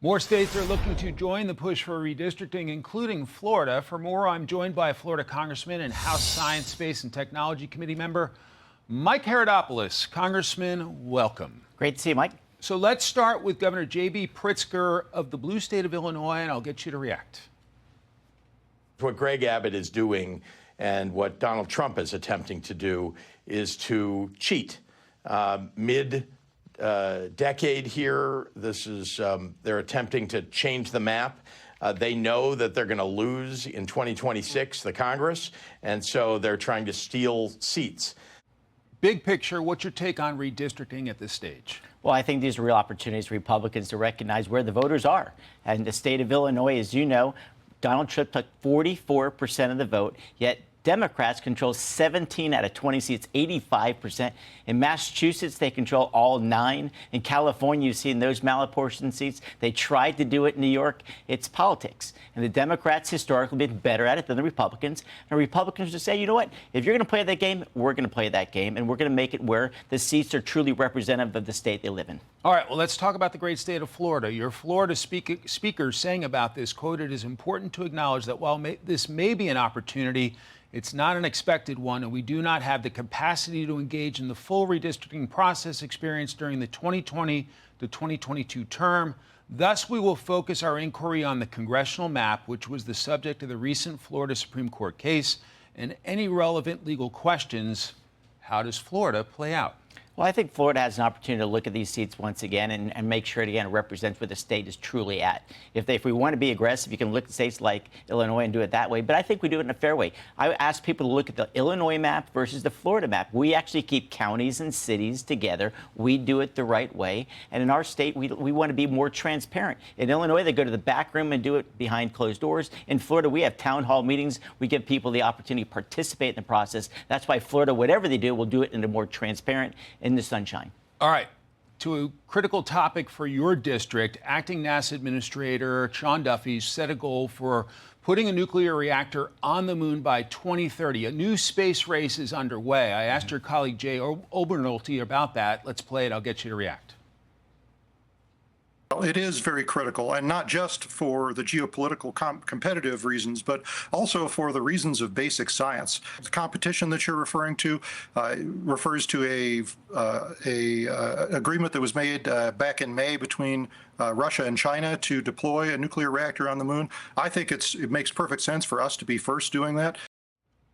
More states are looking to join the push for redistricting, including Florida. For more, I'm joined by Florida Congressman and House Science, Space, and Technology Committee member Mike Haridopolos. Congressman, welcome. Great to see you, Mike. So let's start with Governor J.B. Pritzker of the blue state of Illinois, and I'll get you to react. What Greg Abbott is doing and what Donald Trump is attempting to do is to cheat. Decade here. This is they're attempting to change the map. They know that they're going to lose in 2026 the Congress, and so they're trying to steal seats. Big picture, what's your take on redistricting at this stage? Well, I think these are real opportunities for Republicans to recognize where the voters are. And the state of Illinois, as you know, Donald Trump took 44% of the vote, yet Democrats control 17 out of 20 seats, 85%. In Massachusetts, they control all 9. In California, you've seen those malapportioned seats. They tried to do it in New York. It's politics. And the Democrats historically have been better at it than the Republicans. And Republicans just say, you know what? If you're going to play that game, we're going to play that game. And we're going to make it where the seats are truly representative of the state they live in. All right, well, let's talk about the great state of Florida. Your Florida speaker saying about this, quote, "It is important to acknowledge that while this may be an opportunity, it's not an expected one, and we do not have the capacity to engage in the full redistricting process experienced during the 2020 to 2022 term. Thus, we will focus our inquiry on the congressional map, which was the subject of the recent Florida Supreme Court case, and any relevant legal questions. How does Florida play out?" Well, I think Florida has an opportunity to look at these seats once again and make sure it again represents where the state is truly at. If we want to be aggressive, you can look at states like Illinois and do it that way. But I think we do it in a fair way. I ask people to look at the Illinois map versus the Florida map. We actually keep counties and cities together. We do it the right way. And in our state, we want to be more transparent. In Illinois, they go to the back room and do it behind closed doors. In Florida, we have town hall meetings. We give people the opportunity to participate in the process. That's why Florida, whatever they do, will do it in a more transparent, in the sunshine. All right. To a critical topic for your district, Acting NASA Administrator Sean Duffy set a goal for putting a nuclear reactor on the moon by 2030. A new space race is underway. I asked your colleague Jay Obernolte about that. Let's play it. I'll get you to react. Well, it is very critical, and not just for the geopolitical competitive reasons, but also for the reasons of basic science. The competition that you're referring to refers to a agreement that was made back in May between Russia and China to deploy a nuclear reactor on the moon. I think it makes perfect sense for us to be first doing that.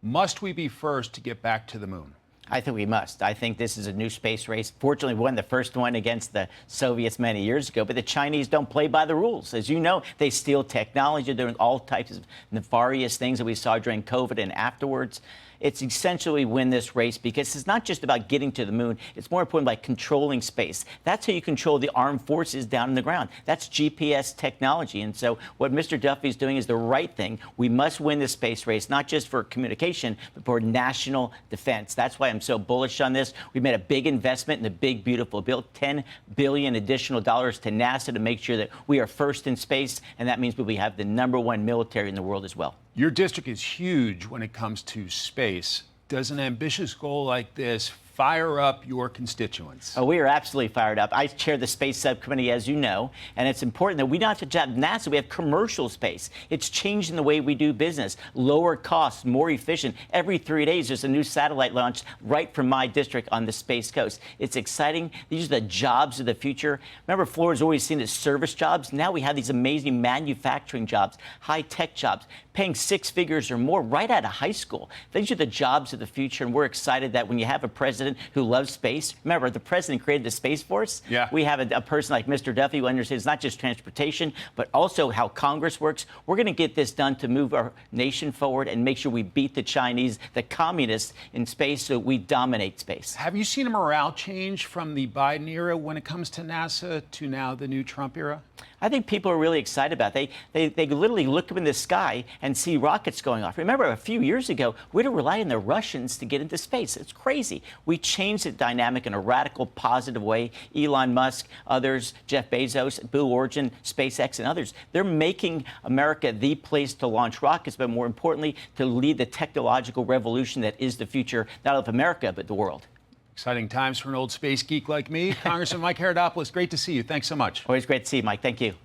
Must we be first to get back to the moon? I think we must. I think this is a new space race. Fortunately, we won the first one against the Soviets many years ago, but the Chinese don't play by the rules. As you know, they steal technology. They're doing all types of nefarious things that we saw during COVID and afterwards. It's essentially win this race because it's not just about getting to the moon. It's more important by controlling space. That's how you control the armed forces down on the ground. That's GPS technology. And so what Mr. Duffy is doing is the right thing. We must win this space race, not just for communication, but for national defense. That's why I'm so bullish on this. We made a big investment in the big, beautiful bill, $10 billion additional dollars to NASA to make sure that we are first in space. And that means we have the #1 military in the world as well. Your district is huge when it comes to space. Does an ambitious goal like this fire up your constituents? Oh, we are absolutely fired up. I chair the space subcommittee, as you know, and it's important that we not just have NASA, we have commercial space. It's changing the way we do business, lower costs, more efficient. Every 3 days, there's a new satellite launched right from my district on the Space Coast. It's exciting. These are the jobs of the future. Remember, Florida's always seen as service jobs. Now we have these amazing manufacturing jobs, high-tech jobs, paying 6 figures or more right out of high school. These are the jobs of the future, and we're excited that when you have a president who loves space. Remember, the president created the Space Force. Yeah. We have a person like Mr. Duffy who understands not just transportation, but also how Congress works. We're going to get this done to move our nation forward and make sure we beat the Chinese, the communists in space, so we dominate space. Have you seen a morale change from the Biden era when it comes to NASA to now the new Trump era? I think people are really excited about it. They literally look up in the sky and see rockets going off. Remember, a few years ago, we'd rely on the Russians to get into space. It's crazy. We changed the dynamic in a radical, positive way. Elon Musk, others, Jeff Bezos, Blue Origin, SpaceX, and others, they're making America the place to launch rockets, but more importantly, to lead the technological revolution that is the future, not of America, but the world. Exciting times for an old space geek like me. Congressman Mike Haridopolos, great to see you. Thanks so much. Always great to see you, Mike. Thank you.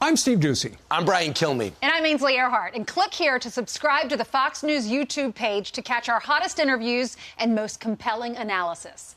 I'm Steve Doocy. I'm Brian Kilmeade. And I'm Ainsley Earhart. And click here to subscribe to the Fox News YouTube page to catch our hottest interviews and most compelling analysis.